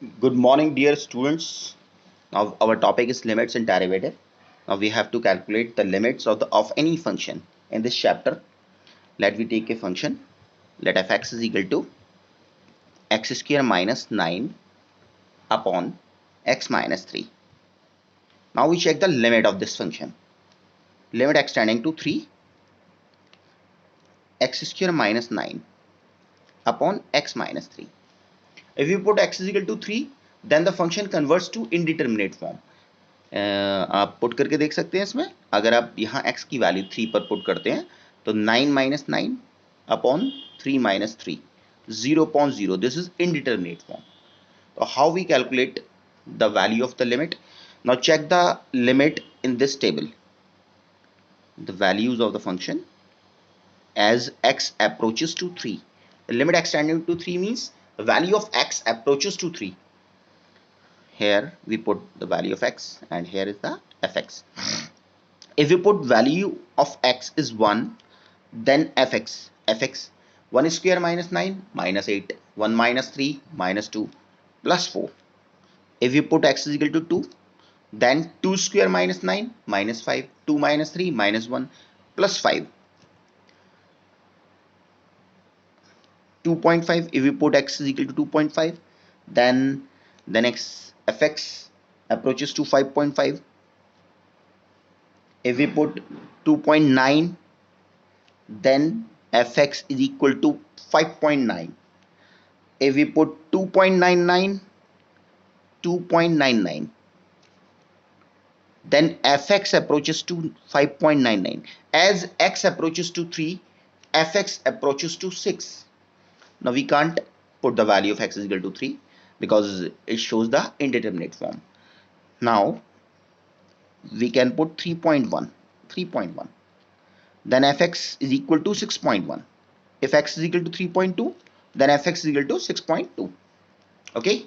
Good morning, dear students. Now our topic is limits and derivative. Now we have to calculate the limits of any function. In this chapter, let we take a function. Let f(x) is equal to x square minus 9 upon x minus 3. Now we check the limit of this function. Limit x tending to 3, x square minus 9 upon x minus 3. If you put x is equal to 3, then the function converts to indeterminate form. आप put करके देख सकते हैं इसमें. अगर आप यहाँ x की वैल्यू 3 पर पुट करते हैं तो 9 minus 9 upon 3 minus 3 0.0. This is indeterminate form. तो how we calculate the value of the limit? Now check the limit in this table. The values of the function as x approaches to 3. The limit x tending to 3 means the value of x approaches to 3. Here we put the value of x and here is the fx. If we put value of x is 1, then fx 1 square minus 9 minus 8, 1 minus 3 minus 2 plus 4. If we put x is equal to 2, then 2 square minus 9 minus 5, 2 minus 3 minus 1 plus 5. 2.5. If we put x is equal to 2.5, then fx approaches to 5.5. If we put 2.9, then fx is equal to 5.9. If we put 2.99, then fx approaches to 5.99. As x approaches to 3, fx approaches to 6. Now we can't put the value of x is equal to 3 because it shows the indeterminate form. Now we can put 3.1. Then fx is equal to 6.1. If x is equal to 3.2, then fx is equal to 6.2. Okay,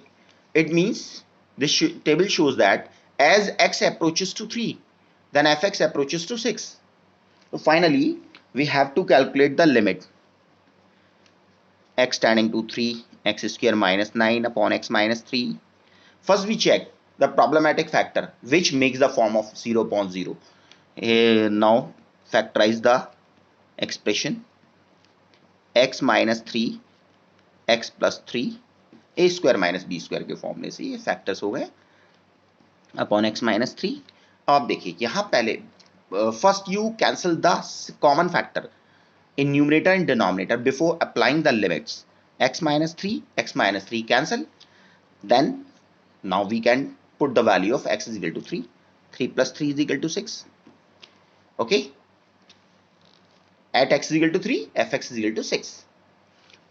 it means this table shows that as x approaches to 3, then fx approaches to 6. So finally we have to calculate the limit. X tending to 3, x square minus 9 upon x minus 3. First we check the problematic factor which makes the form of 0.0. Now factorize the expression. X minus 3 x plus 3 a square minus b square के form में से ये factors हो गए upon x minus 3. अब देखिए यहाँ पहले first you cancel the common factor in numerator and denominator before applying the limits. X minus 3 cancel. Then now we can put the value of x is equal to 3. 3 plus 3 is equal to 6. Okay, at x is equal to 3 fx is equal to 6.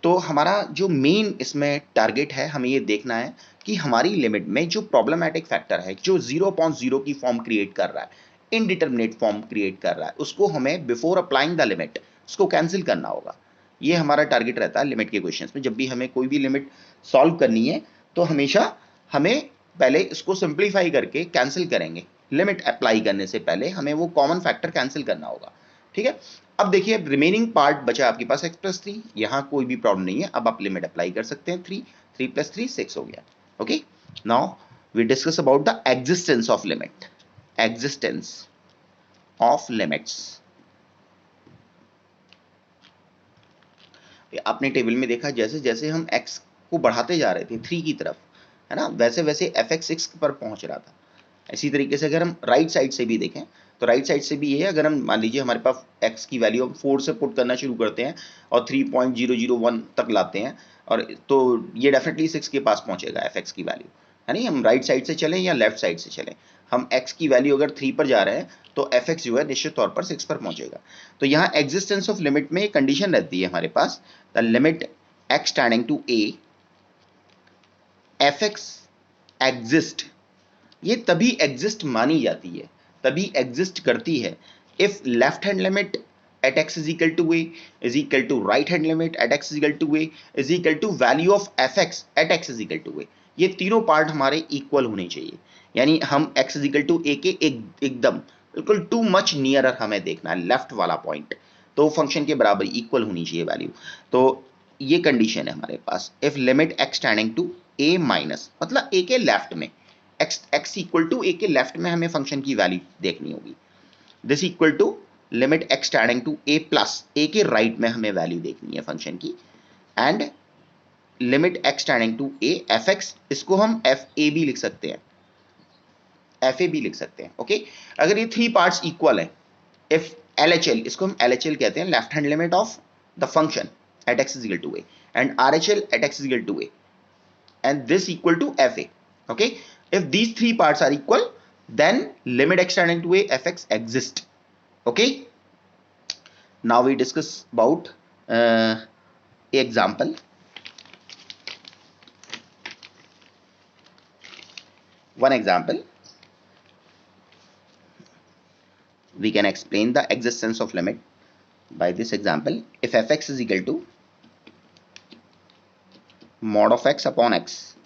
तो हमारा जो main इसमें target है, हमें ये देखना है कि हमारी लिमिट में जो प्रॉब्लमैटिक फैक्टर है जो 0.0 की फॉर्म क्रिएट कर रहा है, इनडिटरमिनेट फॉर्म क्रिएट कर रहा है, उसको हमें बिफोर अप्लाइंग द लिमिट उसको कैंसिल करना होगा. ये हमारा टारगेट रहता है लिमिट के क्वेश्चंस में. जब भी हमें कोई भी लिमिट सॉल्व करनी है तो हमेशा हमें पहले इसको सिंप्लीफाई करके कैंसिल करेंगे. लिमिट अप्लाई करने से पहले हमें वो कॉमन फैक्टर कैंसिल करना होगा. ठीक है, अब देखिए रिमेनिंग पार्ट बचा आपके पास x प्लस 3. यहाँ कोई भी प्रॉब्लम नहीं है, अब आप लिमिट अप्लाई कर सकते हैं. 3 प्लस 3 6 हो गया. Okay, now we discuss about the existence of limit. Existence of limits आपने टेबल में देखा, जैसे जैसे हम x को बढ़ाते जा रहे थे 3 की तरफ, है ना, वैसे वैसे fx 6 पर पहुंच रहा था. इसी तरीके से अगर हम राइट साइड से भी देखें तो राइट साइड से भी ये है. अगर हम मान लीजिए हमारे पास x की वैल्यू हम 4 से पुट करना शुरू करते हैं और 3.001 तक लाते हैं, और तो ये डेफिनेटली 6 के पास पहुंचेगा fx की वैल्यू, है नहीं. हम राइट साइड से चलें या लेफ्ट साइड से चलें, हम x की वैल्यू अगर 3 पर जा रहे हैं तो fx जो है निश्चित तौर पर 6 पर पहुंचेगा. तो यहाँ एग्जिस्टेंस ऑफ लिमिट में एक कंडीशन रहती है हमारे पास, the limit x tending to a fx exist. ये तभी एग्जिस्ट मानी जाती है, तभी एग्जिस्ट करती है if left hand limit at x is equal to a is equal to right hand limit at x is equal to a is equal to value of fx at x is equal to a. ये तीनों part हमारे equal होने चाहिए, यानी हम x is equal to a के एकदम बिल्कुल टू मच नियरर हमें देखना है लेफ्ट वाला पॉइंट, तो फंक्शन के बराबर इक्वल होनी चाहिए वैल्यू. तो ये कंडीशन है हमारे पास. If limit x tending to a minus, मतलब a के लेफ्ट में, x इक्वल टू a के लेफ्ट में हमें फंक्शन की वैल्यू देखनी होगी। This equal to limit x tending to a plus a के राइट में हमें वैल्यू देखनी है फंक्शन की, and limit x tending to a fx, इसको हम fa भी लिख सकते हैं, fa भी लिख सकते हैं। ओके, अगर ये थ्री पार्ट्स इक्वल है, इफ LHL, इसको हम LHL कहते हैं, left hand limit of the function at x is equal to a, and RHL at x is equal to a, and this equal to fa. Okay, if these three parts are equal, then limit x tending to a fx exist. Okay, now we discuss about example. One example, we can explain the existence of limit by this example. If fx is equal to mod of x upon x,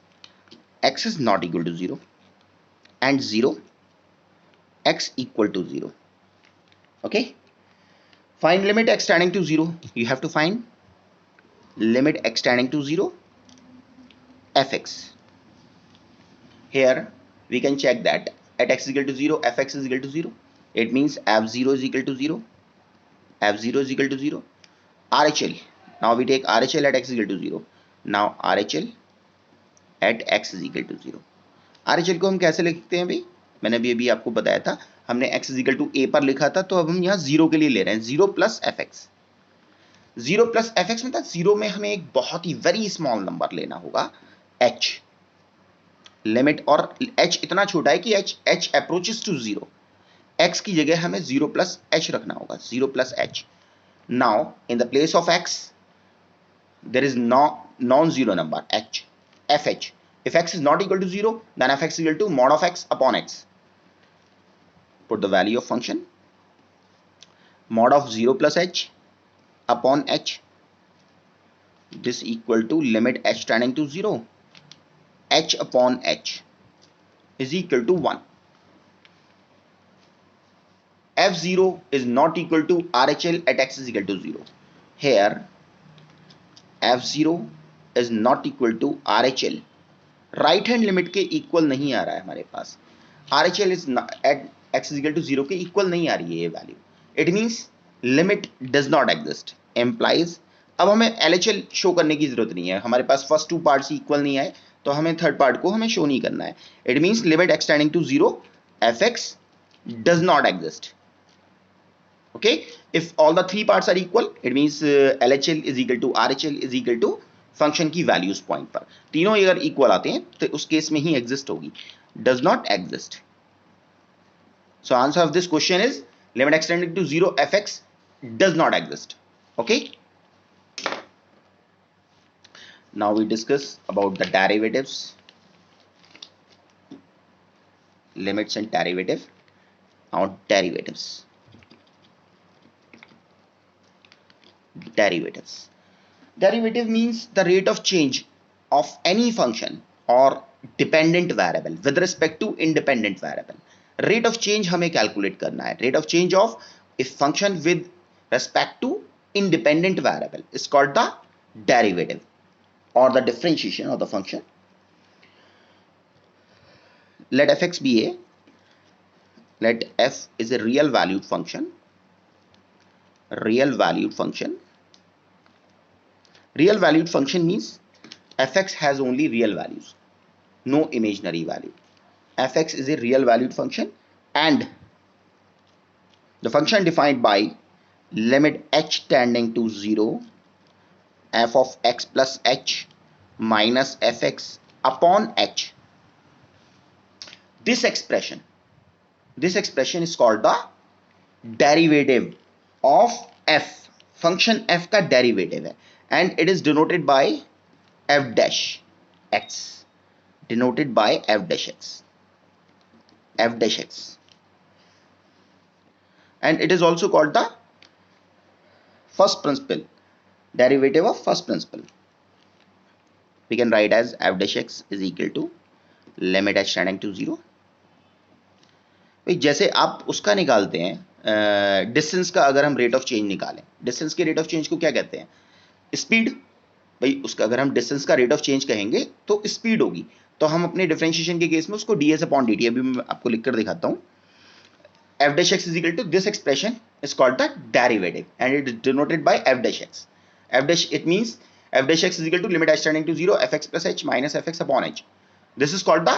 x is not equal to 0, and 0, x equal to 0. Okay, find limit x tending to 0. You have to find limit x tending to 0 fx. Here we can check that at x is equal to 0, fx is equal to 0. It means f0 is equal to 0, f0 is equal to 0. RHL, now we take RHL at x is equal to 0. Now RHL at x is equal to 0. RHL को हम कैसे लिखते हैं भाई, मैंने अभी आपको बताया था, हमने x is equal to a पर लिखा था, तो अब हम यहाँ 0 के लिए ले रहे हैं, 0 प्लस fx। 0 प्लस fx मतलब 0 में हमें एक बहुत ही वेरी स्मॉल नंबर लेना होगा, h लिमिट, और h इतना छोटा है कि h अप्रोचेस टू 0, x की जगह हमें 0 प्लस h रखना होगा, 0 plus h। Now in the place of x there is non-zero number h, fh. If x is not equal to 0, then fx is equal to mod of x upon x. Put the value of function, mod of 0 plus h upon h, this equal to limit h tending to 0, h upon h is equal to 1. f0 is not equal to RHL at x is equal to 0. Here f0 is not equal to RHL, right hand limit के equal नहीं आ रहा है हमारे पास, RHL is at x is equal to 0 के equal नहीं आ रही है ये value, it means limit does not exist, implies. अब हमें LHL शो करने की जरूरत नहीं है, हमारे पास फर्स्ट टू पार्ट्स इक्वल नहीं आए, तो हमें थर्ड पार्ट को हमें शो नहीं करना है। It means limit x tending to 0 fx does not exist. Okay, if all the three parts are equal, it means LHL is equal to RHL is equal to function की values point पर, तीनों अगर equal आते हैं तो उस case में ही एग्जिस्ट होगी, does not exist. So answer of this question is limit x tending to 0 fx does not exist. Okay, now we discuss about the derivatives, limits and derivative. Now derivatives, derivative means the rate of change of any function or dependent variable with respect to independent variable. Rate of change हमें calculate करना है, rate of change of a function with respect to independent variable is called the derivative or the differentiation of the function. Let fx be a, let f is a real valued function, real valued function. Real valued function means fx has only real values, no imaginary value. Fx is a real valued function and the function defined by limit h tending to 0 f of x plus h minus fx upon h. This expression is called the derivative of f. function f का derivative है and it is denoted by f dash x, denoted by f dash x, f dash x, and it is also called the first principle, derivative of first principle. We can write as f dash x is equal to limit h tending to 0. भाई जैसे आप उसका निकालते हैं distance का, अगर हम rate of change निकालें, डिस्टेंस के रेट ऑफ चेंज को क्या कहते हैं, स्पीड। भाई उसका अगर हम डिस्टेंस का रेट ऑफ चेंज कहेंगे तो स्पीड होगी, तो हम अपने डिफरेंशिएशन के केस में उसको ds अपॉन dt, अभी मैं आपको लिखकर दिखाता हूं। f dash x is equal to this expression is called the derivative and it is denoted by f dash x. F dash, it means f dash x is equal to limit h tending to 0 fx plus h minus fx upon h. This is called the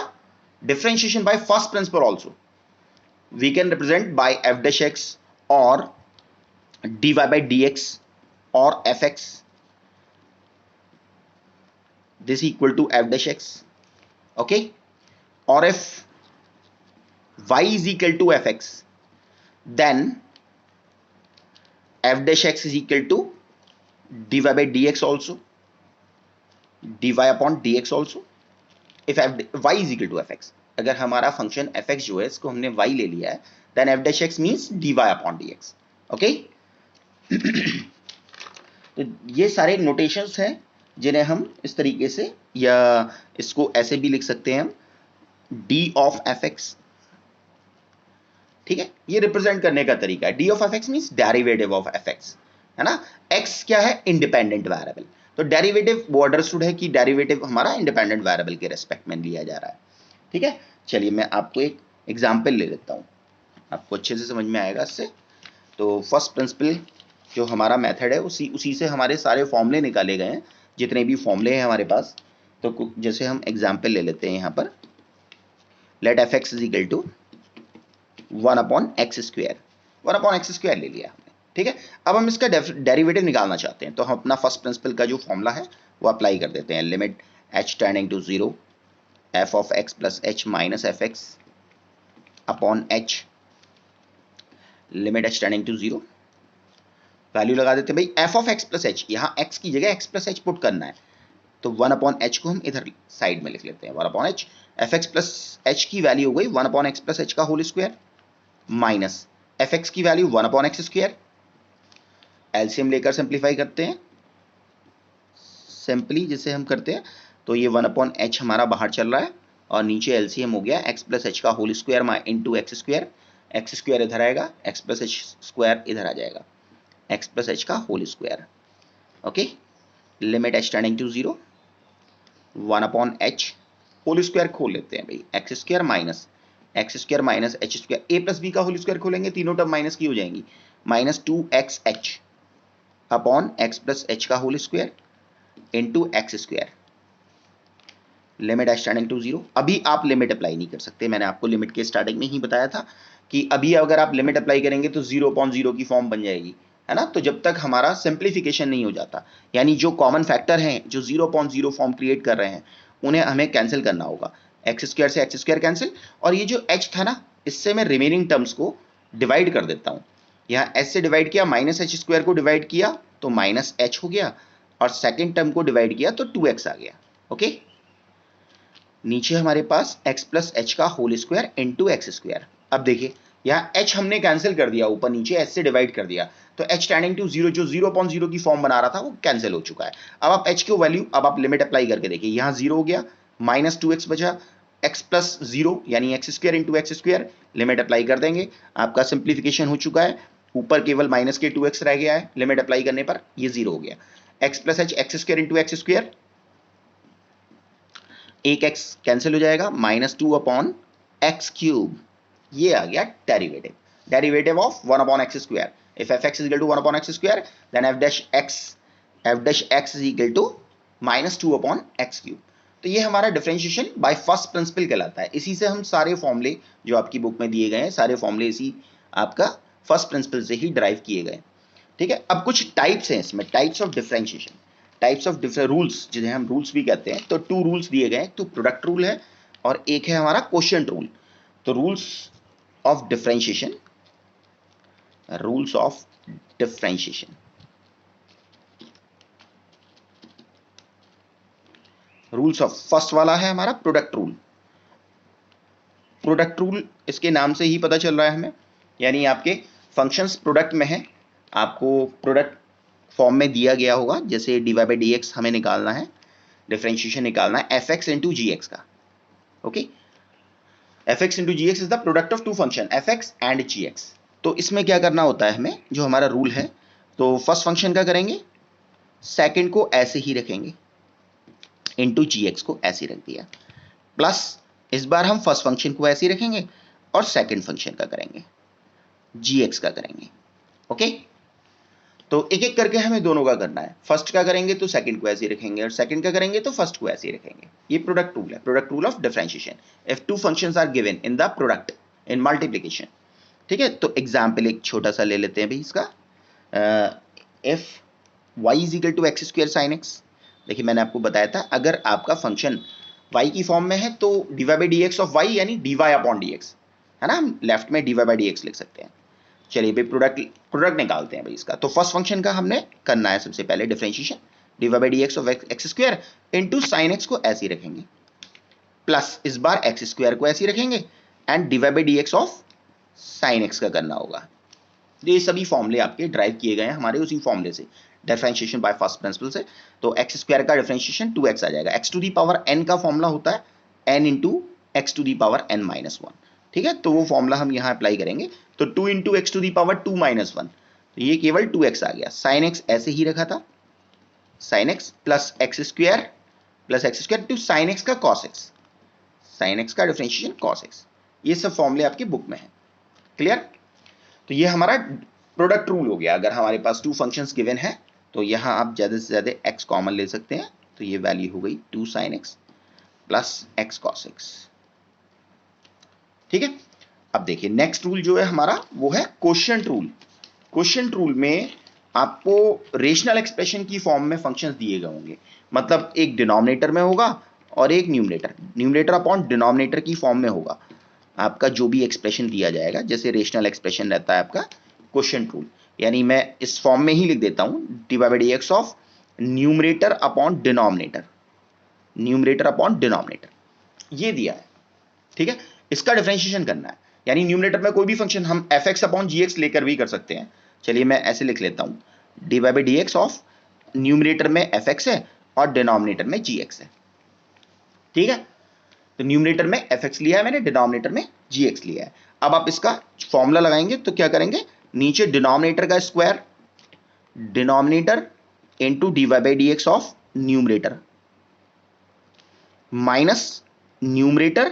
differentiation by first principle also. We can represent by f dash x or dy by dx or fx, this equal to f dash x, okay? Or if y is equal to fx, then f dash x is equal to dy by dx also, dy upon dx also, if y is equal to fx. अगर हमारा function fx जो है इसको हमने y ले लिया है, then f dash x means dy upon dx, okay? तो ये सारे नोटेशंस हैं जिन्हें हम इस तरीके से, या इसको ऐसे भी लिख सकते हैं हम, d of fx, ठीक है? ये रिप्रेजेंट करने का तरीका है। d of fx means derivative of fx, है ना? x क्या है? Independent variable. तो डेरिवेटिव वो अंडरस्टूड है कि डेरिवेटिव हमारा इंडिपेंडेंट वेरिएबल के रेस्पेक्ट में लिया जा रहा है, ठीक है? चलिए मैं आपको एक एग्जांपल ले लेता हूं, आपको अच्छे से समझ में आएगा इससे। तो फर्स्ट प्रिंसिपल जो हमारा मेथड है उसी से हमारे सारे फॉर्मूले निकाले गए हैं, जितने भी फॉर्मूले हैं हमारे पास। तो जैसे हम एग्जांपल ले लेते हैं यहाँ पर, let fx is equal to 1 upon x square, 1 upon x square ले लिया हमने, ठीक है? अब हम इसका डेरिवेटिव निकालना चाहते हैं, तो हम अपना फर्स्ट प्रिंसिपल का जो फॉर्मूला है वो अप्लाई कर देते हैं। Limit h tending to 0 f of x plus h minus F x upon h, limit h tending to 0, value लगा देते हैं भाई f of x plus h, यहाँ x की जगह x प्लस h पुट करना है, तो 1 अपॉन h को हम इधर साइड में लिख लेते हैं, 1 upon h, F X plus h की वैल्यू हो गई 1 अपॉन x प्लस h का whole square, minus F X की value 1 upon x square, LCM लेकर सिंप्लीफाई करते हैं, सिंपली जिसे हम करते हैं, तो ये 1 अपॉन एच हमारा बाहर चल रहा है और नीचे एलसीएम हो गया x प्लस एच का whole square into x square इधर आएगा, x प्लस एच स्क्वायर इधर आ जाएगा, x प्लस एच का whole square, okay? Limit h tending to 0 1 upon h whole square खोल लेते हैं भाई, X square minus H square, A plus B का होल स्क्वायर खोलेंगे, तीनों टर्म माइनस की हो जाएंगी, minus 2xh upon X plus H का whole square into x square, limit h tending to 0। अभी आप लिमिट अप्लाई नहीं कर सकते, मैंने आपको लिमिट के स्टार्टिंग में ही बताया था कि अभी अगर आप लिमिट अप्लाई करेंगे तो 0/0 की फॉर्म बन जाएगी, है ना? तो जब तक हमारा सिंप्लीफिकेशन नहीं हो जाता, यानी जो कॉमन फैक्टर हैं जो 0/0 फॉर्म क्रिएट कर रहे हैं उन्हें हमें कैंसिल करना होगा, एक्स स्क्वायर से एक्स स्क्वायर कैंसिल, और ये जो h था ना, इससे मैं रिमेनिंग टर्म्स को डिवाइड कर देता हूँ, यहाँ h से डिवाइड किया, माइनस एच स्क्वायर को डिवाइड किया तो माइनस h हो गया, और सेकेंड टर्म को डिवाइड किया तो 2x आ गया, ओके? नीचे हमारे पास x प्लस एच का whole square into x square. अब देखिए यहाँ h हमने कैंसिल कर दिया, ऊपर नीचे h से डिवाइड कर दिया, तो h टेंडिंग टू 0 जो 0/0 की फॉर्म बना रहा था वो कैंसिल हो चुका है। अब आप h की वैल्यू, अब आप लिमिट अप्लाई करके देखिए, यहाँ 0 हो गया, माइनस 2x बचा, x प्लस 0 यानी x square into x square, limit apply कर देंगे, आपका सिंप्लीफिकेशन हो चुका है, ऊपर केवल माइनस के 2x रह गया है, लिमिट अप्लाई करने पर ये 0 हो गया, x plus H x square into x square, एक x कैंसिल हो जाएगा, माइनस 2 अपॉन एक्स क्यूब, ये आ गया derivative of 1 upon x square. If f x is equal to 1 upon x square then f dash x is equal to minus 2 upon x cube. तो ये हमारा differentiation by first principle कहलाता है। इसी से हम सारे फॉर्मूले जो आपकी बुक में दिए गए हैं, सारे फॉर्मूले इसी आपका फर्स्ट प्रिंसिपल से ही ड्राइव किए गए, ठीक है? अब कुछ टाइप्स हैं इसमें, types of differentiation, types of rules, जिन्हें हम रूल्स भी कहते हैं। तो 2 रूल्स दिए गए हैं, तो प्रोडक्ट रूल है और एक है हमारा क्वोशिएंट रूल। तो rules of differentiation, rules of differentiation, rules of, first वाला है हमारा प्रोडक्ट रूल। प्रोडक्ट रूल इसके नाम से ही पता चल रहा है हमें, यानी आपके फंक्शंस प्रोडक्ट में है, आपको प्रोडक्ट फॉर्म में दिया गया होगा, जैसे dy by dx हमें निकालना है, डिफरेंशिएशन निकालना है fx into gx का, okay? fx into gx is the product of 2 function fx and gx। तो इसमें क्या करना होता है हमें, जो हमारा रूल है, तो फर्स्ट फंक्शन का करेंगे, सेकंड को ऐसे ही रखेंगे, इंटू gx को ऐसे रख दिया, प्लस इस बार हम फर्स्ट फंक्शन को ऐसे ही रखेंगे और सेकंड फंक्शन का करेंगे, gx का करेंगे। ओके, तो एक एक करके हमें दोनों का करना है। फर्स्ट का करेंगे तो सेकंड को ऐसे ही रखेंगे और सेकंड का करेंगे तो फर्स्ट को ऐसे ही रखेंगे। ये प्रोडक्ट रूल है, product rule of differentiation. If two functions are given in the product in multiplication, ठीक है। तो एग्जांपल एक छोटा सा ले लेते हैं भाई इसका, if y is equal to x square sine x. देखिए मैंने आपको बताया था अगर आपका फंक्शन y की फॉर्म में है तो dy by D x of y यानी dy अपॉन डी एक्स, है ना, हम लेफ्ट में dy बाई डी एक्स लिख सकते हैं। चलिए भाई प्रोडक्ट निकालते हैं भाई इसका। तो फर्स्ट फंक्शन का हमने करना है सबसे पहले differentiation, dy by D x of x square into sine x को ऐसे ही रखेंगे, प्लस इस बार एक्स स्क्वायर को ऐसे ही रखेंगे and dy by D x of sine x का करना होगा। ये सभी फॉर्मूले आपके ड्राइव किए गए हैं हमारे उसी फॉर्मूले से, डिफरेंशिएशन बाय फर्स्ट प्रिंसिपल से। तो एक्स स्क्वायर का डिफरेंशिएशन 2x आ जाएगा। X to the power n का फॉर्मूला होता है n into x to the power n minus 1, ठीक है। तो वो फॉर्मूला हम यहाँ अप्लाई करेंगे। तो 2 into x to the power 2 minus 1, तो ये केवल 2x आ गया। साइन एक्स ऐसे ही रखा था, sine x plus x square to sine x का कॉस एक्स, साइन एक्स का डिफरेंशिएशन कॉस एक्स। ये सब फॉर्मूले आपकी बुक में है, क्लियर। तो ये हमारा प्रोडक्ट रूल हो गया। अगर हमारे पास टू फंक्शंस गिवन है तो यहां आप ज्यादा से ज्यादा x कॉमन ले सकते हैं, तो ये वैल्यू हो गई 2 sin x plus x cos x, ठीक है। अब देखिए नेक्स्ट रूल जो है हमारा वो है कोशिएंट रूल। कोशिएंट रूल में आपको रेशनल एक्सप्रेशन की फॉर्म में फंक्शंस दिए गए होंगे, मतलब एक डिनोमिनेटर में होगा और एक न्यूमरेटर अपॉन डिनोमिनेटर की फॉर्म में होगा आपका जो भी एक्सप्रेशन दिया जाएगा। जैसे रेशनल एक्सप्रेशन रहता है आपका कोशिएंट रूल, यानी मैं इस फॉर्म में ही लिख देता हूं dy by D x of numerator upon denominator, ये दिया है, ठीक है। इसका डिफरेंशिएशन करना है, यानी न्यूमरेटर में कोई भी फंक्शन हम fx अपॉन gx लेकर भी कर सकते हैं। चलिए मैं ऐसे लिख लेता हूं dy by D x of numerator में fx है और डिनोमिनेटर में gx है, ठीक है। तो न्यूमरेटर में fx लिया है मैंने, डिनोमिनेटर में gx लिया है। अब आप इसका फॉर्मूला लगाएंगे तो क्या करेंगे, नीचे डिनोमिनेटर का square, denominator into dy by D x of numerator minus numerator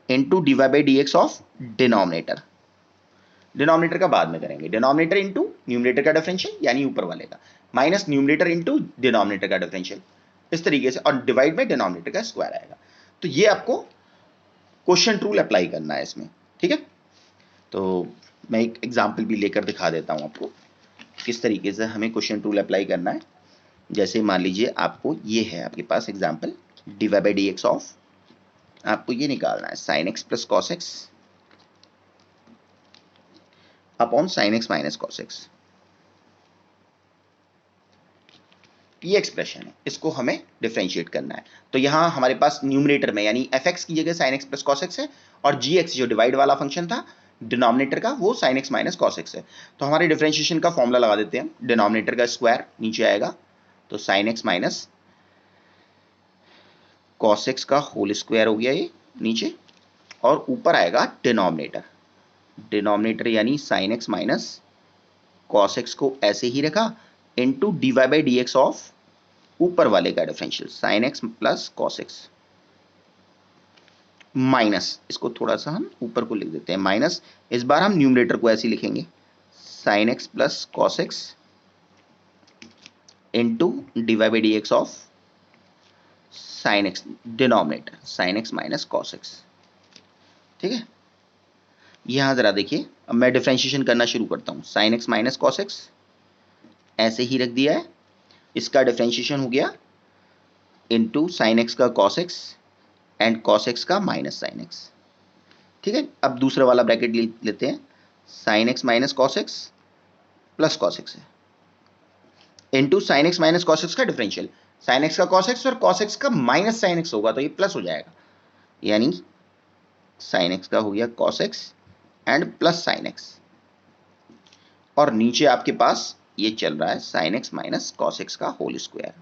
into dy by D x of denominator. Denominator का बाद में करेंगे, डिनोमिनेटर इंटू न्यूमरेटर का डिफरेंशियल यानी ऊपर वाले का, माइनस न्यूमरेटर इंटू डिनोमिनेटर का डिफरेंशियल, इस तरीके से, और डिवाइड में डिनोमिनेटर का स्क्वायर आएगा। तो ये आपको कोशिएंट रूल अप्लाई करना है इसमें, ठीक है। तो मैं एक एग्जांपल भी लेकर दिखा देता हूं आपको किस तरीके से हमें कोशिएंट रूल अप्लाई करना है। जैसे मान लीजिए आपको ये है आपके पास example, dy by D x of, आपको ये निकालना है sin x plus cos x upon sin x minus cos x। ये एक्सप्रेशन है, इसको हमें डिफरेंशिएट करना है। तो यहां हमारे पास न्यूमरेटर में यानी fx की जगह sin x plus cos x है, और gx जो डिवाइड वाला फंक्शन था डिनोमिनेटर का वो sin x minus cos x है। तो हमारे डिफरेंशिएशन का फॉर्मूला लगा देते हैं, डिनोमिनेटर का स्क्वायर नीचे आएगा तो sin x minus cos x का होल स्क्वायर हो गया ये नीचे, और ऊपर आएगा डिनोमिनेटर यानी sin x minus cos x को ऐसे ही रखा into dy by D x of ऊपर वाले का differential sin x plus cos x, minus इसको थोड़ा सा हम ऊपर को लिख देते हैं माइनस, इस बार हम न्यूमरेटर को ऐसे लिखेंगे sin x plus cos x into dy by D x of sin x, denominator sin x minus cos x, ठीक है। यहां जरा देखिए, अब मैं डिफरेंशिएशन करना शुरू करता हूं। sin x minus cos x ऐसे ही रख दिया है, इसका डिफरेंशिएशन हो गया इंटू sin x का cos x and cos x का माइनस sin x, ठीक है। अब दूसरा वाला ब्रैकेट लेते हैं, sin x minus cos x plus cos x है into sin x minus cos x का डिफरेंशियल, sin x का cos x और cos x का माइनस sin x होगा तो ये प्लस हो जाएगा, यानी sin x का हो गया cos x and plus sin x, और नीचे आपके पास ये चल रहा है sin x minus cos x का होल स्क्वायर।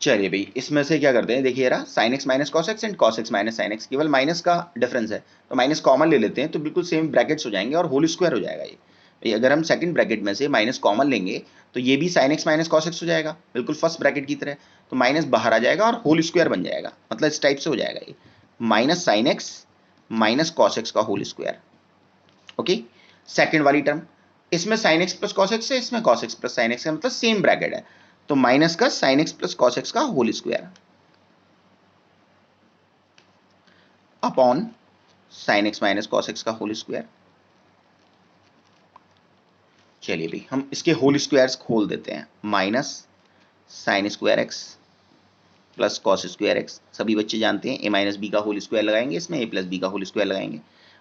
चलिए भाई इसमें से क्या करते हैं, देखिए रहा sin x minus cos x and cos x minus sin x, केवल माइनस का डिफरेंस है तो माइनस कॉमन ले लेते हैं तो बिल्कुल सेम ब्रैकेट्स हो जाएंगे और होल स्क्वायर हो जाएगा ये। अगर हम सेकंड ब्रैकेट में से माइनस कॉमन लेंगे तो ये भी sin x minus cos x हो जाएगा, बिल्कुल फर्स्ट ब्रैकेट की तरह। तो माइनस बाहर आ जाएगा और होल स्क्वायर बन जाएगा, मतलब इस टाइप से हो जाएगा ये minus sin x minus cos x का होल स्क्वायर। ओके, सेकंड वाली टर्म, इसमें sin x plus cos x है, इसमें cos x plus sin x है, मतलब सेम ब्रैकेट है, तो माइनस का sin x plus cos x का whole square upon sin x minus cos x का होल स्क्वायर। चलिए भाई हम इसके होल स्क्वायर्स खोल देते हैं, minus sine square x plus cos square x, सभी बच्चे जानते हैं a माइनस बी का होल स्क्वायर लगाएंगे, इसमें a प्लस बी का होल स्क्वायर लगाएंगे,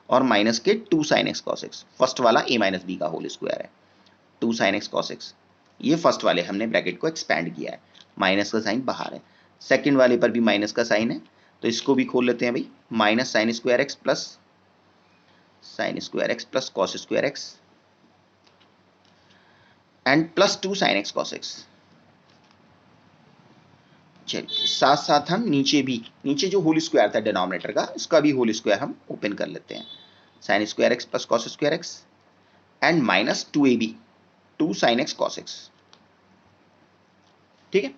और माइनस के 2 sine x cos x, first वाला a माइनस बी का होल स्क्वायर है, 2 साइन एक्स कॉस एक्स, ये फर्स्ट वाले हमने ब्रैकेट को एक्सपैंड किया है, माइनस का साइन बाहर है, सेकेंड वाले पर भी माइनस का साइन है, तो इसको भी खोल लेते हैं भाई, minus sine square x plus cos square x and plus 2 sine x cos x. चलिए साथ साथ हम नीचे जो होल स्क्वायर था डिनोमिनेटर का, इसका भी होल स्क्वायर हम ओपन कर लेते हैं, sign square x plus cos square x and minus 2ab 2 sine x cos x. ठीक है,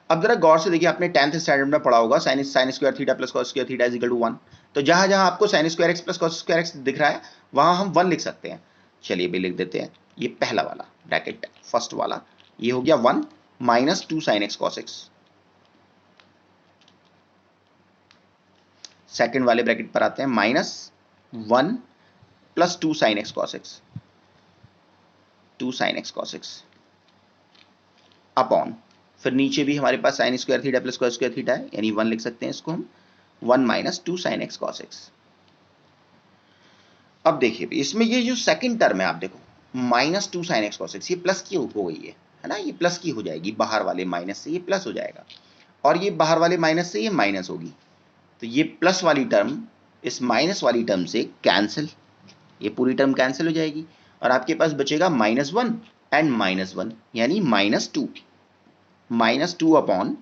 अब जरा गौर से देखिए, आपने 10th स्टैंडर्ड में पढ़ा होगा sine square theta plus cos square theta is equal to 1, तो जहां जहां आपको sine square x plus cos square x दिख रहा है वहां हम 1 लिख सकते हैं। चलिए भी लिख देते हैं, ये पहला वाला ब्रैकेट फर्स्ट वाला, ये हो गया 1 minus 2 sine x cos X. Second वाले ब्रैकेट पर आते हैं, minus 1 plus 2 sine x cos X, 2 sine x cos X upon, फिर नीचे भी हमारे पास sine square theta plus cos square theta है, यानी 1 लिख सकते हैं इसको हम, 1 minus 2 sine x cos X. अब देखिए इसमें ये जो सेकंड टर्म है, आप देखो minus 2 sine x cos x, ये प्लस की हो गई है ना, ये प्लस की हो जाएगी, बाहर वाले माइनस से ये प्लस हो जाएगा, और ये बाहर वाले माइनस से ये माइनस होगी, तो ये प्लस वाली टर्म इस माइनस वाली टर्म से कैंसिल, ये पूरी टर्म कैंसिल हो जाएगी, और आपके पास बचेगा -1 एंड -1, यानी -2 upon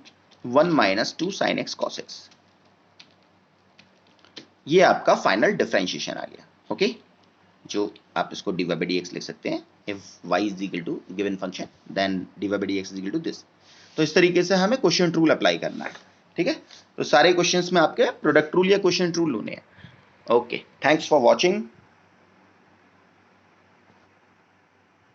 1 minus 2 sine x cos x. ये आपका फाइनल डिफरेंशिएशन आ गया। ओके, जो आप इसको dy by dx लिख सकते हैं, if y is equal to given function then dy by dx is equal to this। तो इस तरीके से हमें क्वेश्चन रूल अप्लाई करना है। ठीक है, तो सारे क्वेश्चंस में आपके प्रोडक्ट रूल या क्वेश्चन रूल होने हैं। Okay, thanks for watching.